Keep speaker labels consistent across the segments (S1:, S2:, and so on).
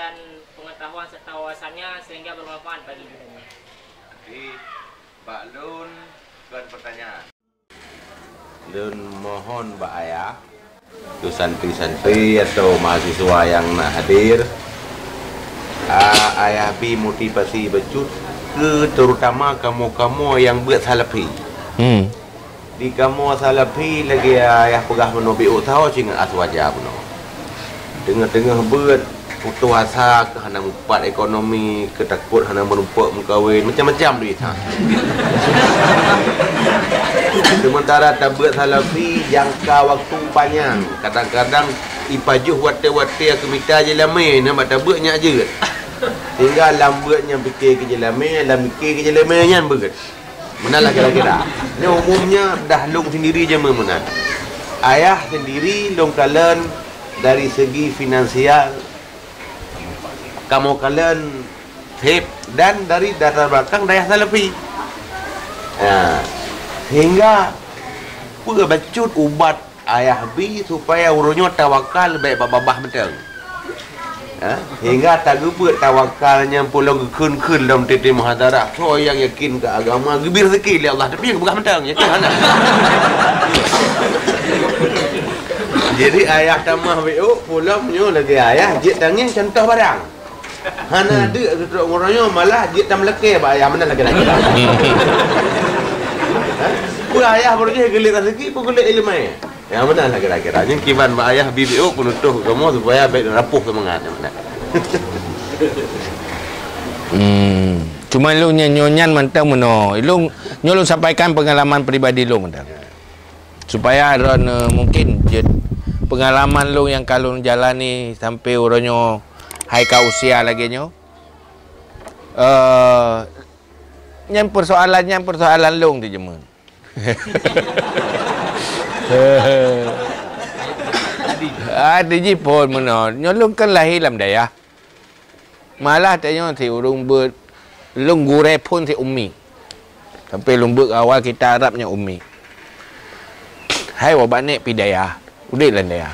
S1: dan pengetahuan serta wawasannya sehingga bermanfaat bagi dirinya.
S2: Jadi, Pak Lun, bukan pertanyaan. Lun mohon Mbak Ayah, itu santri-santri atau mahasiswa yang nak hadir, Ayah bi motivasi becut ke terutama kamu-kamu yang buat salafi. Di kamu salafi lagi Ayah pegah menobi tahu cinga aswaja puno. Tengah-tengah buat putus asa ke hana empat ekonomi, ketakut hana menumpak mengkawin, macam-macam duit ha. Sementara tak buat salafi jangka waktu panjang. Kadang-kadang ipajuh wate-wate aku minta je lamai nama tak buatnya je. Tinggal lambatnya fikir ke lamai, lam fikir ke lamai nya berat. Menalah kira-kira. Ni umumnya dah long sendiri je memenang. Ayah sendiri long kalian dari segi finansial kamu kalian hip dan dari data belakang daya salafi. Hingga pura bacut ubat ayah bi supaya urunyo tawakal baik babah betul. Hingga tak gebut tawakalnya pulang kun dalam titik muhadarah. So yang yakin ke agama gebir rezeki oleh Allah tapi bukan mentang ya Tuhan. Jadi ayah tamah WO pulang nyo lagi ayah jit tangnya contoh barang. Hana ada tutup orangnya malah jit tam lekeh ba ayah mana lagi. Pun ayah berjaya gelik rezeki pun gelik ilmu. Yang mana lah kira-kira. Yang kiban mak ayah BBO penutuh kamu supaya baik dan rapuh semangat.
S3: Cuma lu nyonyan mentang meno. Lu nyolong sampaikan pengalaman peribadi lu mentang. Supaya orang mungkin pengalaman lu yang kalau jalani sampai orangnya hai ka usia lagi nyo. Yang persoalan lu tu jemun. Ada je pun menor nyolong kan lahir dalam daya malah tanya si urung ber lung gure pun si ummi sampai lumbuk awal kita Arabnya ummi hai wabanek pidaya udah lah daya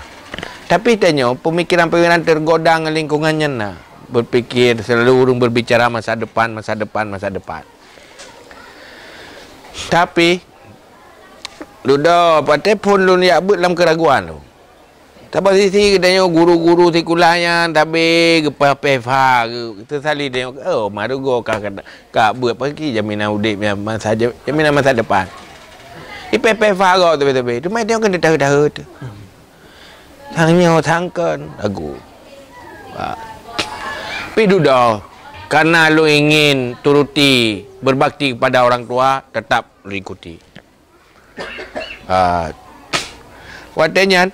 S3: tapi tanya pemikiran-pemikiran tergoda dengan lingkungannya nah berpikir selalu urung berbicara masa depan tapi ludah patut pun lu ni abut dalam keraguan tu. Tapi sisi katanya guru-guru sekolahnya tapi gepa PFH kita sali dia maru go ka buat pergi jaminan udip jaminan masa depan. PFH go tapi tu mai dia kena tahu tu. Tangnya tangkan lagu. Tapi ludah karena lu ingin turuti berbakti kepada orang tua tetap ikuti. Watanya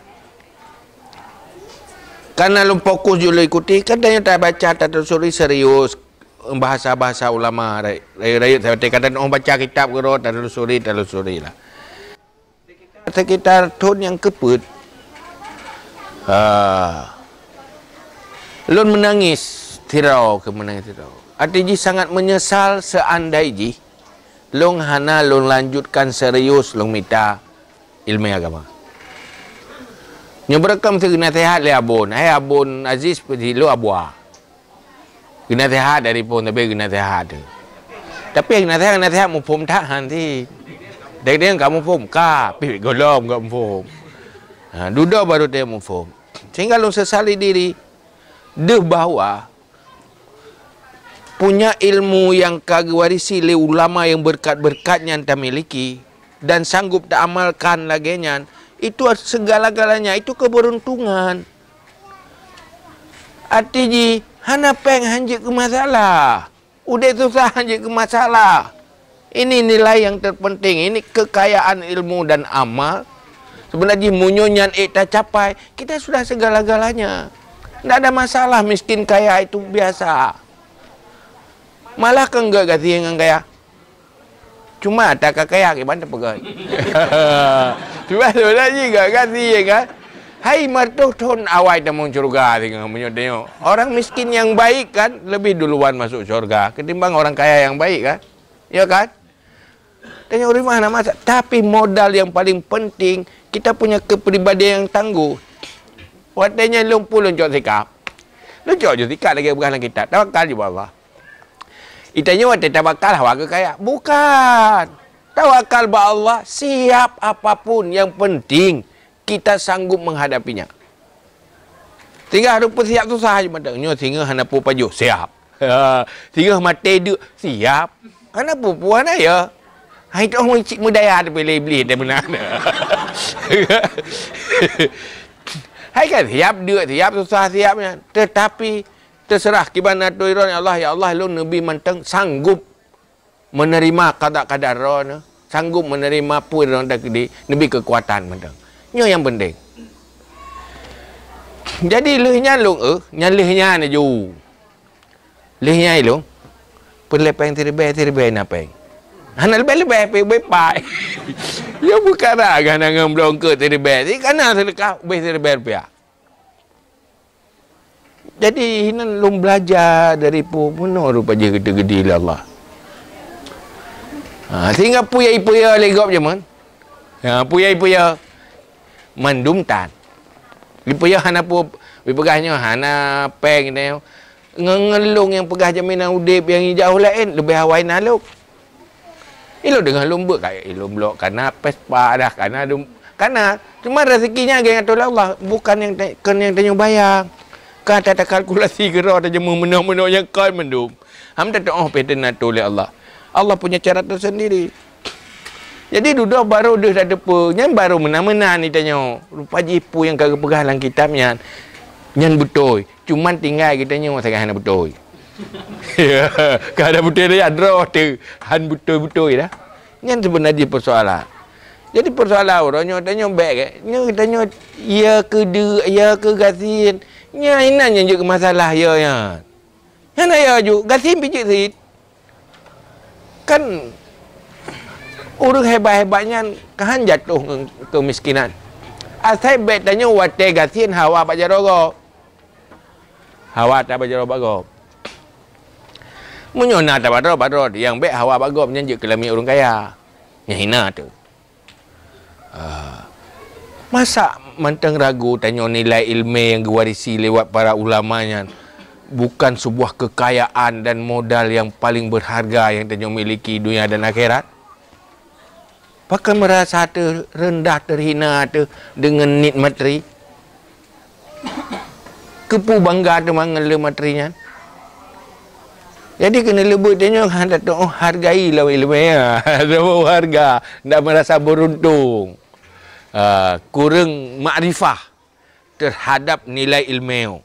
S3: karena lu fokus juga ikuti kadang tak baca tak telusuri serius bahasa-bahasa ulama rakyat saya kata orang baca kitab ke tak telusuri lah sekitar tahun yang keput lu menangis tirau artinya sangat menyesal seandainya long hana long lanjutkan serius long minta ilmu agama. Nyoberakam kena sehat le abon. Hai abon Aziz pergi lu abua. Kena sehat dari pun tapi kena sehat. Tapi kena sehat mu pom tahan ti. Dia kamu pom ka, pi golom kamu pom. Duda baru dia mu pom. Sehingga long sesali diri deh bahawa punya ilmu yang kagwarisi le ulama yang berkat-berkatnya anda miliki dan sanggup tak amalkan laginya itu segala-galanya itu keberuntungan. Artinya hana peng hanjik ke masalah. Udah susah hanjik ke masalah. Ini nilai yang terpenting. Ini kekayaan ilmu dan amal. Sebenarnya munyonyan tak capai, kita sudah segala-galanya. Tidak ada masalah miskin kaya itu biasa. Malah kan enggak ganti yang kaya. Cuma tak kaya ke mana pegang. Cuma sebenarnya enggak ganti ya kan. Hai martuh ton awai temung surga tengah menyodeo. Orang miskin yang baik kan lebih duluan masuk surga ketimbang orang kaya yang baik kan. Ya kan? Tanya dari mana masa? Tapi modal yang paling penting kita punya kepribadian yang tangguh. Watanya lumpur lonjok sikap. Lucu je tikat lagi bukan dalam kitab. Tawakal je Allah. Itanya waktu tawakal awak ke kaya? Bukan. Tawakal ba Allah, siap apapun, yang penting kita sanggup menghadapinya. Tinggal rupa siap susah je matanya. Sehingga hana pu paju siap. Sehingga mati dia siap. Hana pu puan ya. Hai tu orang cik mudaya tu pilih-pilih dia benar. Hai kan siap dia, siap susah siapnya. Tetapi terserah kibana tu iron Allah, ya Allah lu nabi manteng sanggup menerima kadar-kadar roh, sanggup menerima pun orang takdir, nabi kekuatan manteng. Nyo yang penting. Jadi lehnya lu nyalehnya na ju. Lehnya lu pelepeng tirbe napeng. Hana lebih-lebih pe ya bukan dah kan ngamblong ke tirbe. Ni kana sedekah be tirbe rupiah. Jadi hinan lum belajar dari puno rupa je gede-gede Allah. Sehingga puya-puya legop je man. Puya-puya mandum tan. Puya hana pu pegahnya hana peng ni. Ngelung yang pegah jaminan udip yang jauh lain lebih hawai naluk. Ilo dengan lumba kayak ilo blok karena pespa dah karena cuma rezekinya dengan Allah bukan yang tanya bayang. Kan tak kalkulasi gerak tak jemu menang-menang yang kan mendum. Ham tak tahu pattern oleh Allah. Allah punya cara tersendiri. Jadi duduk baru dah depa, nyan baru menang-menang ni tanya. Rupa jipu yang kagak pegah dalam kitabnya. Nyan betul. Cuman tinggal kita tanya sangat hana betul. Ya, kada betul dia draw tu. Han betul-betul dah. Nyan sebenarnya persoalan. Jadi persoalan orangnya tanya baik nya tanya ya ke de ya ke gasin. Nya inanya je masalah ya ya. Yana ya ju gasin pijik sit. Kan orang hebat-hebatnya kan jatuh ke kemiskinan. Asal baik tanya wate gasin hawa pak jarogo. Hawa tak bajaro bago. Menyona tak badro yang baik hawa bago menyanjik kelami orang kaya. Yang hina tu. Masa manteng ragu tanya nilai ilmu yang diwarisi lewat para ulamanya bukan sebuah kekayaan dan modal yang paling berharga yang tanya miliki dunia dan akhirat? Bahkan merasa rendah terhina dengan nikmat materi. Kepu bangga tu mangala materinya. Jadi kena lebut tanya hendak tu hargailah ilmu ya. Ada harga, ndak merasa beruntung. Kurang makrifah terhadap nilai ilmu.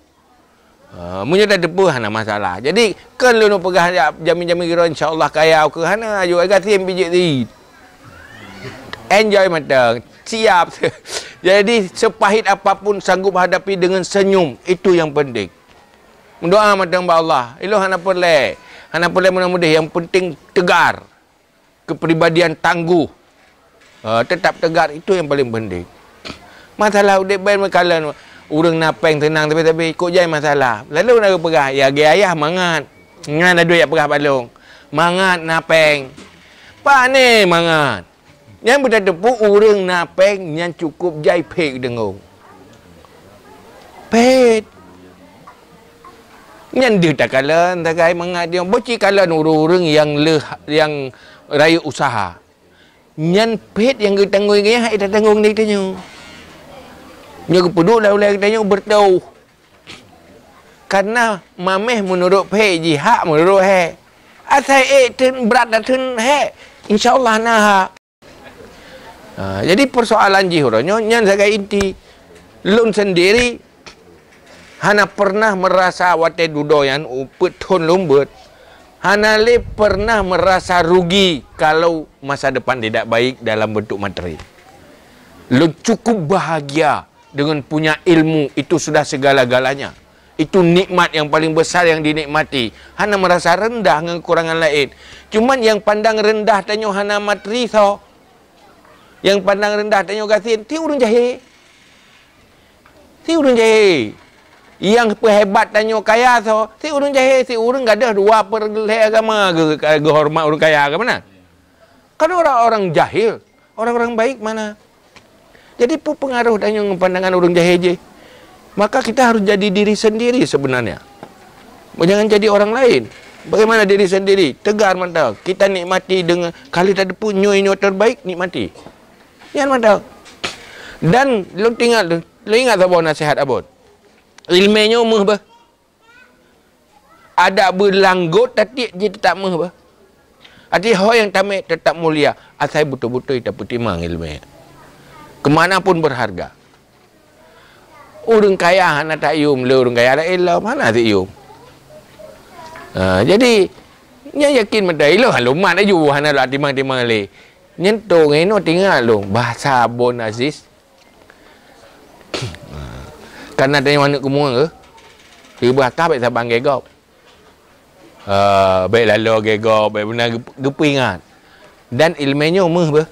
S3: Munyo dah depu hana masalah. Jadi kan lu nak pegah jamin-jamin kira insya-Allah kaya ke hana ayo agak tim bijik ni. Enjoy matang, siap. Jadi sepahit apapun sanggup hadapi dengan senyum, itu yang penting. Mendoa matang ba Allah. Ilu hana perle mudah-mudah yang penting tegar. Kepribadian tangguh. Tetap tegar itu yang paling penting. Masalah udip bain makalan urang napeng tenang tapi ikut jai masalah. Lalu nak pegah ya ge ayah mangat. Ngan ada duit pegah balong. Mangat napeng. Pak ni mangat. Yang berdepu urang napeng yang cukup jai pek dengung. Pet. Yang dia tak kalan tak kai mangat dia boci kalan urang yang raya usaha. Nyan pet yang kita tanggung ni hai dah tanggung ni tanya. Nya kepuduk dah oleh tanya bertau. Karena mameh menurut pet ji hak menurut he. Asai ten berat dah ten he. Insya-Allah nah. Jadi persoalan jihurannya nyan sebagai inti lun sendiri hana pernah merasa wate dudoyan upet ton lumbut. Hana le pernah merasa rugi kalau masa depan tidak baik dalam bentuk materi. Lu cukup bahagia dengan punya ilmu, itu sudah segala-galanya. Itu nikmat yang paling besar yang dinikmati. Hana merasa rendah dengan kekurangan lain. Cuman yang pandang rendah tanya hana materi so. Yang pandang rendah tanya gasin, ti urang jahil. Ti urang jahil. Yang hebat tanya kaya so, si urang jahil, si urang gadah 2/3 agama ke hormat orang kaya ke mana? Kan orang-orang jahil, orang-orang baik mana? Jadi pengaruh tanya pandangan orang jahil je. Maka kita harus jadi diri sendiri sebenarnya. Jangan jadi orang lain. Bagaimana diri sendiri? Tegar mantap. Kita nikmati dengan kali tak ada pun nyo terbaik, nikmati. Yan mantap. Dan lu ingat apa nasihat abon? Ilmunya umur bah. Ada berlanggut tapi dia tetap meh bah. Arti orang yang tamat tetap mulia. Asal betul-betul kita pertimang ilmu. Kemanapun berharga. Orang kaya hana tak yum, orang kaya ada elah mana tak yum. Jadi nya yakin menda ilo haluman aju hana la timang-timang le. Nyentuh ngeno tinggal lu bahasa Abon Aziz. Karena ada yang mana kemua ke? Tiba akak baik sabang gegop. Baik lalu gegop, baik benar gepingat. Dan ilmunya umur bah.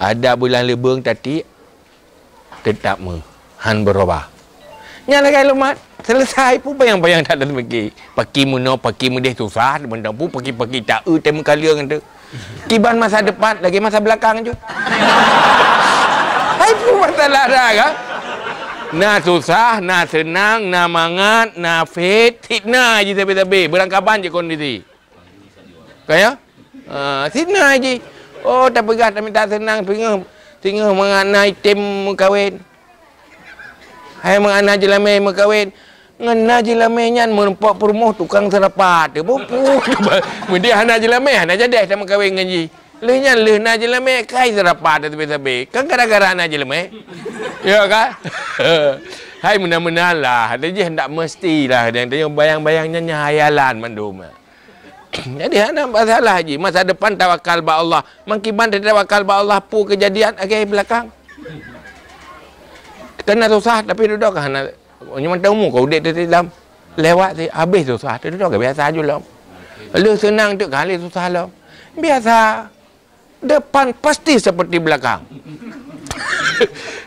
S3: Ada bulan lebung tadi tetap meh. Han berubah. Nyala kai lumat. Selesai pun bayang-bayang tak ada pergi. Paki muno, paki mudih susah. Benda pun paki-paki tak tema kali orang tu. Kiban masa depan, lagi masa belakang je. Hai pun masalah dah kan? Nah susah, nah senang, nah mangat, nah fit, fitnah je tapi-tapi. Berangkapan je kondisi. Kaya? Fitnah je. Oh tak pegah, tak minta senang. Tengah mengenai item kahwin. Hai mengenai jelamai kahwin. Ngena jelamai nyan merempak perumuh tukang serapat. Dia pupu. Dia hana jelamai, hana jadi sama kahwin ngaji. Leh nyan leh na jelamai kai serapat tapi-tapi. Kan gara-gara hana jelamai. Ya kan? Hai mudah-mudahan lah. Ada je hendak mestilah. Dan dia bayang-bayangnya hayalan mandum. Jadi hana masalah je. Masa depan tawakal ba Allah. Mangkiban tawakal ba Allah pu kejadian akhir belakang. Kena susah tapi duduk hana nyaman tahu kau dek tu dalam lewat tu habis susah tu duduk biasa aja lah. Lu senang tu kali susah lah. Biasa. Depan pasti seperti belakang.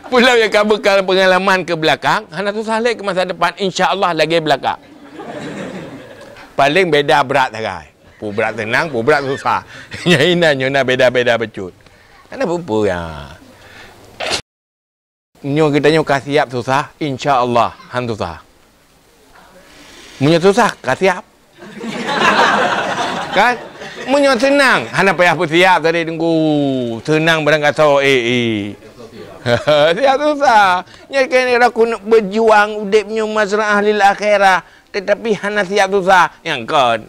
S3: Pulau yang kamu pengalaman ke belakang, hana susah lagi ke masa depan, insya-Allah lagi belakang. Paling beda berat sagai. Pu berat tenang, pu berat susah. Nyona beda-beda becut. Ana pupu ya. Nyo kita nyo kasiap susah, insya-Allah han susah. Munyo susah kasiap. Kan? Munyo senang, hana payah bersiap tadi tunggu. Senang berangkat so siap susah. Nya kene aku nak berjuang udip nyo mazra'ah lil akhirah, tetapi hana siap susah. Yang kan.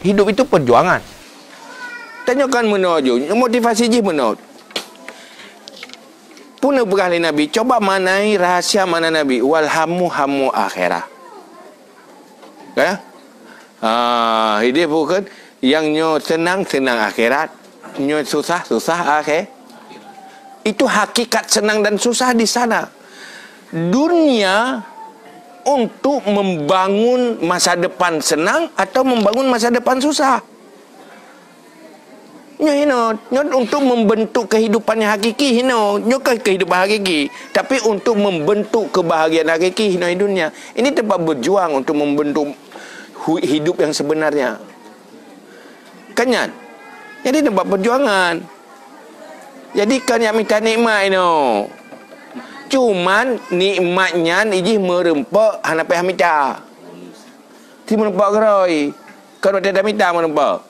S3: Hidup itu perjuangan. Tanyakan menuju, motivasi je menurut. Puna berkali Nabi, coba manai rahasia mana Nabi. Walhamu hamu akhirah. Ya? Hidup bukan yang nyo senang akhirat, nyo susah akhir. Itu hakikat senang dan susah di sana. Dunia untuk membangun masa depan senang atau membangun masa depan susah. Nyo untuk membentuk kehidupan yang hakiki nyo kehidupan hakiki, tapi untuk membentuk kebahagiaan hakiki di dunia. Ini tempat berjuang untuk membentuk hidup yang sebenarnya. Kanyan. Jadi tempat perjuangan. Jadi kan yang minta nikmat cuman nikmatnya iji merempak hana payah minta. Ti merempak geroi. Kalau tidak minta merempak.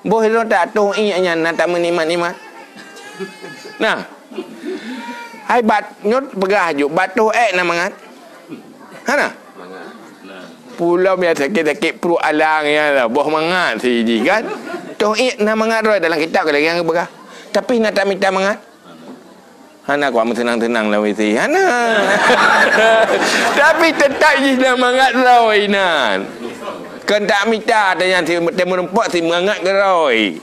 S3: Boh itu tak tahu ianya nak tak menikmat-nikmat. Nah. Hai bat nyot pegah juk batu nak mangat. Hana? Pulau biasa sakit perut alang ya lah. Boh mangat si ji kan. Toh nak mangat roi dalam kitab ke lagi yang pegah. Tapi nak tak minta mangat. Hana kuat senang-senang lah wisi. Hana. Tapi tetap je nak mangat roi nan. Kan tak minta ada yang merempak si mengangat geroi.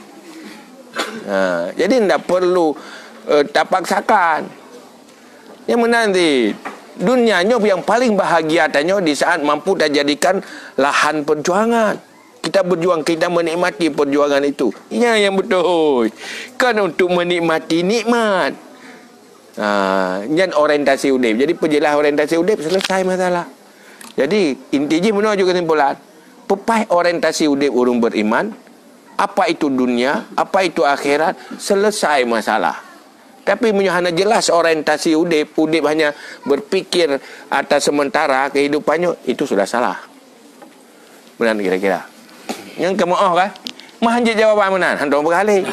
S3: Jadi tidak perlu tak paksakan. Yang menanti dunianya yang paling bahagia tanya di saat mampu dah jadikan lahan perjuangan. Kita berjuang, kita menikmati perjuangan itu. Ya yang betul. Kan untuk menikmati nikmat. Yang orientasi udip. Jadi penjelas orientasi udip selesai masalah. Jadi intinya menuju kesimpulan. Pepai orientasi udip urung beriman, apa itu dunia, apa itu akhirat, selesai masalah. Tapi munyo hana jelas orientasi udip hanya berpikir atas sementara kehidupannya, itu sudah salah. Benar kira-kira. Yang kamu kan? Mah hanjit jawaban menan, handong berkali.